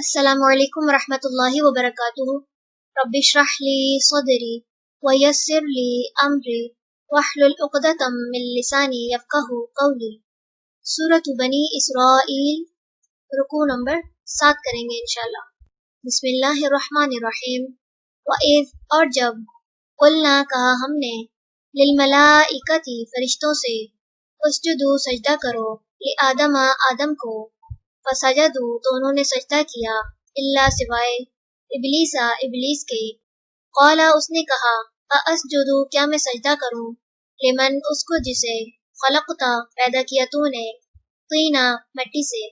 السلام علیکم ورحمۃ اللہ وبرکاتہ۔ رب اشرح لی صدری ویسر لی امری واحلل عقدۃ من لسانی یفقہوا قولی۔ سورۃ بنی اسرائیل، رکوع نمبر 7 کریں گے انشاءاللہ۔ بسم اللہ الرحمن الرحیم۔ وَإِذْ، اور جب، قلنا کہا ہم نے، للملائکتی فرشتوں سے، اسجدوا سجدہ کرو، لآدم آدم کو، فسجدوا تو انہوں نے سجدہ کیا، الا سوائے، ابلیسا ابلیس کے، قالا اس نے کہا، اسجدو کیا میں سجدہ کروں، لمن اس کو جسے، خلقتا پیدا کیا تو نے، طینا مٹی سے،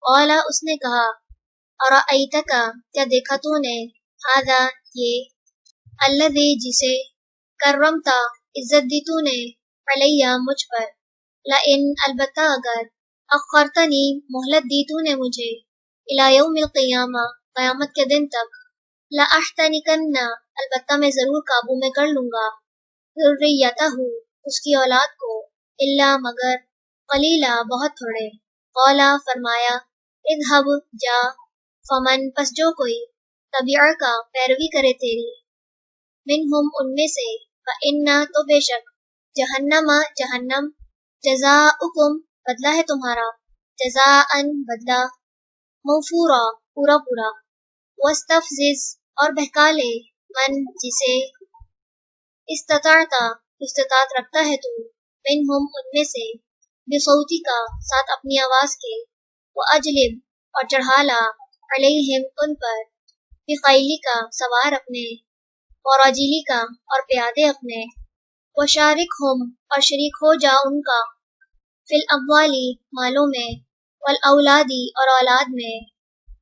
قالا اس نے کہا، ارأیتکا کیا دیکھا تو نے، ھذا یہ، الذی جسے، کرمتا عزت دی تو نے، علیہ مجھ پر، لئن البتہ اگر، اخرتنی مہلت دی تو نے مجھے، الی یوم القیامہ قیامت کے دن تک، لأحتنکن البتہ میں ضرور قابو میں کر لوں گا، ذریتہ اس کی اولاد کو، الا مگر، قلیلا بہت تھوڑے، قولا فرمایا، اذهب جا، فمن پس جو کوئی، تبعک پیروی کرے تیری، منہم ان میں سے، فإن تو بے شک، جہنم جہنم، جزاؤکم بدلہ ہے تمہارا، جزاء بدلہ، موفورا پورا پورا، واستفزز اور بہکا لے، من جسے، استطاعت رکھتا ہے تو، منہم ان میں سے، بصوتی کا ساتھ اپنی آواز کے، واجلب اور چڑھا لا، علیہم ان پر، بخیلی کا سوار اپنے، وراجلی کا اور پیادے اپنے، وشارکہم اور شریک ہو جا ان کا، فی الاموالی مالوں میں، والاولادی اور اولاد میں،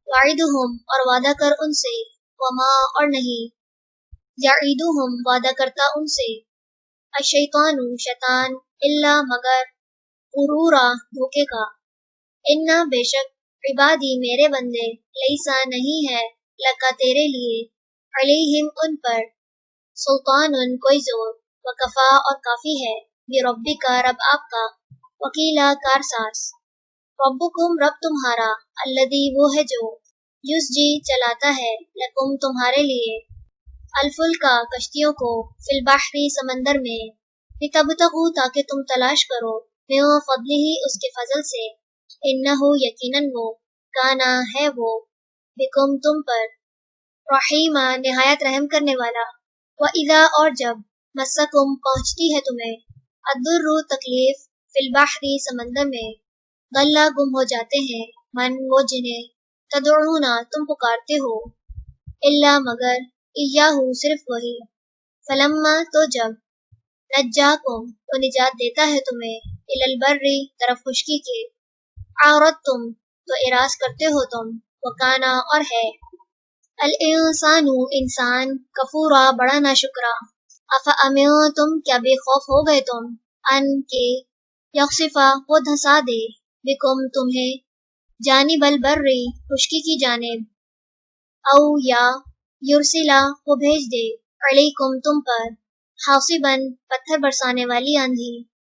وعدہم اور وعدہ کر ان سے، وما اور نہیں، یعیدہم وعدہ کرتا ان سے، الشیطان شیطان، الا مگر، غرورا دھوکے کا، انا بے شک، عبادی میرے بندے، لیسا نہیں ہے، لکا تیرے لیے، علیہم ان پر، سلطان کوئی زور، وکفا اور کافی ہے، بربک رب آپ کا، وکیلا کارساز، ربکم رب تمہارا، الذی وہ ہے جو، یسجی چلاتا ہے، لکم تمہارے لیے، الفلکا کشتیوں کو، فی البحر سمندر میں، لتبتغوا تاکہ تم تلاش کرو، من فضلہ اس کے فضل سے، انہ یقیناً وہ، کانا ہے وہ، بکم تم پر، رحیما نہایت رحم کرنے والا، وَإِذَا اور جب، مسکم پہنچتی ہے تمہیں، الضر تکلیف، فی البحر سمندر میں، ضل گم ہو جاتے ہیں، من وہ جنہیں، تدعونا تم پکارتے ہو، الا مگر، ایاہو صرف وہی، فلما تو جب، نجاکم وہ نجات دیتا ہے تمہیں، الی البر طرف خشکی کے، عارضتم تو اعراض کرتے ہو تم، وکانا اور ہے، الانسان انسان، کفورا بڑا ناشکرا، افامنتم کیا بے خوف ہو گئے تم، ان کے، یخسفا وہ دھسا دے، بکم تمہیں، جانب البر خشکی کی جانب، او یا، یرسلا وہ بھیج دے، علیکم تم پر، حاصباً پتھر برسانے والی آندھی،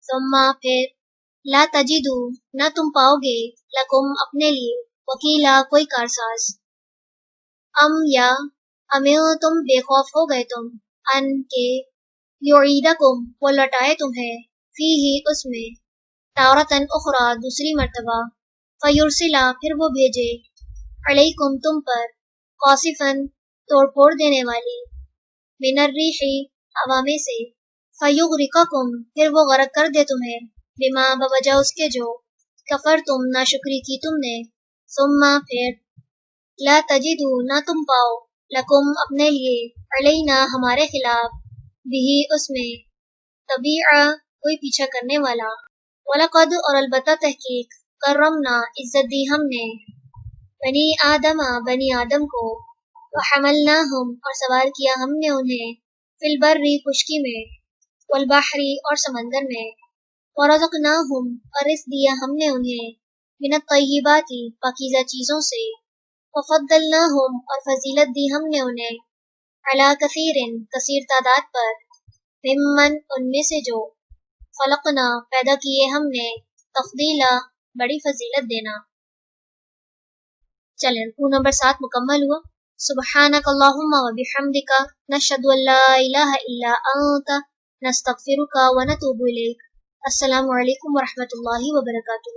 ثم پھر، لا تجدو نہ تم پاؤ گے، لکم اپنے لیے، وکیلا کوئی کارساز، ام یا، تم بے خوف ہو گئے تم، ان کے، یعیدکم وہ لٹائے تمہیں، فیہ اس میں، تارتن اخری دوسری مرتبہ، فیرسلا پھر وہ بھیجے، علیکم تم پر، قاصفاً توڑ پھوڑ دینے والی، من الریح ہوا میں سے، فیغرقکم پھر وہ غرق کر دے تمہیں، بما بوجہ اس کے جو، کفرتم ناشکری کی تم نے، ثم پھر، لا تجدو نہ تم پاؤ، لکم اپنے لیے، علینا ہمارے خلاف، بھی اس میں، طبیعہ کوئی پیچھا کرنے والا، وَلَقَدْ اور البتہ تحقیق، کرمنا عزت دی ہم نے، بنی آدم کو، وحملناہم اور سوار کیا ہم نے انہیں، فی البر خشکی میں، والبحر اور سمندر میں، ورزقناہم اور رزق دیا ہم نے انہیں، من الطیبات پاکیزہ چیزوں سے، وفضلناہم اور فضیلت دی ہم نے انہیں، علی کثیر کثیر تعداد پر، ممن ان میں سے جو، خلقنا پیدا کیے ہم نے، تفضیلا بڑی فضیلت دینا۔ چلیں رکوع نمبر 7 مکمل ہوا. سبحانک اللہم و بحمدک نشہد ان لا الہ الا انت نستغفرک و نتوب الیک. السلام علیکم ورحمۃ اللہ وبرکاتہ.